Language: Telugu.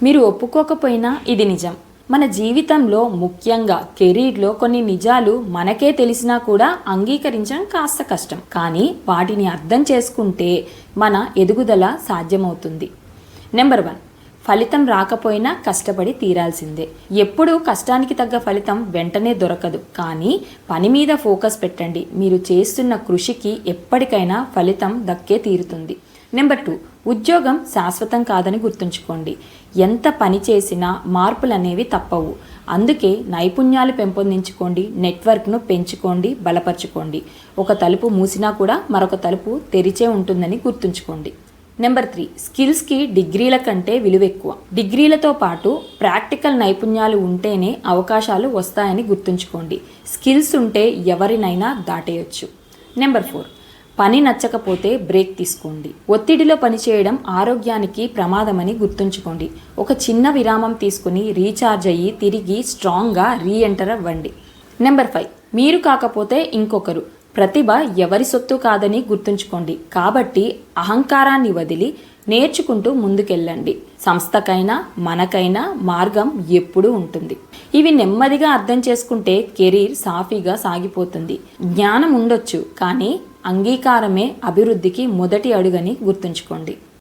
మీరు ఒప్పుకోకపోయినా ఇది నిజం. మన జీవితంలో ముఖ్యంగా కెరీర్లో కొన్ని నిజాలు మనకే తెలిసినా కూడా అంగీకరించడం కాస్త కష్టం. కానీ వాటిని అర్థం చేసుకుంటే మన ఎదుగుదల సాధ్యమవుతుంది. నెంబర్ 1, ఫలితం రాకపోయినా కష్టపడి తీరాల్సిందే. ఎప్పుడూ కష్టానికి తగ్గ ఫలితం వెంటనే దొరకదు. కానీ పని మీద ఫోకస్ పెట్టండి. మీరు చేస్తున్న కృషికి ఎప్పటికైనా ఫలితం దక్కే తీరుతుంది. నెంబర్ 2, ఉద్యోగం శాశ్వతం కాదని గుర్తుంచుకోండి. ఎంత పని చేసినా మార్పులు అనేవి తప్పవు. అందుకే నైపుణ్యాలు పెంపొందించుకోండి, నెట్వర్క్ను పెంచుకోండి, బలపరచుకోండి. ఒక తలుపు మూసినా కూడా మరొక తలుపు తెరిచే ఉంటుందని గుర్తుంచుకోండి. నెంబర్ 3, స్కిల్స్కి డిగ్రీల కంటే విలువ ఎక్కువ. డిగ్రీలతో పాటు ప్రాక్టికల్ నైపుణ్యాలు ఉంటేనే అవకాశాలు వస్తాయని గుర్తుంచుకోండి. స్కిల్స్ ఉంటే ఎవరినైనా దాటేయొచ్చు. నెంబర్ 4, పని నచ్చకపోతే బ్రేక్ తీసుకోండి. ఒత్తిడిలో పనిచేయడం ఆరోగ్యానికి ప్రమాదమని గుర్తుంచుకోండి. ఒక చిన్న విరామం తీసుకుని రీఛార్జ్ అయ్యి తిరిగి స్ట్రాంగ్గా రీఎంటర్ అవ్వండి. నెంబర్ 5, మీరు కాకపోతే ఇంకొకరు. ప్రతిభ ఎవరి సొత్తు కాదని గుర్తుంచుకోండి. కాబట్టి అహంకారాన్ని వదిలి నేర్చుకుంటూ ముందుకెళ్ళండి. సంస్థకైనా మనకైనా మార్గం ఎప్పుడూ ఉంటుంది. ఇవి నెమ్మదిగా అర్థం చేసుకుంటే కెరీర్ సాఫీగా సాగిపోతుంది. జ్ఞానం ఉండొచ్చు, కానీ అంగీకారమే అభివృద్ధికి మొదటి అడుగని గుర్తుంచుకోండి.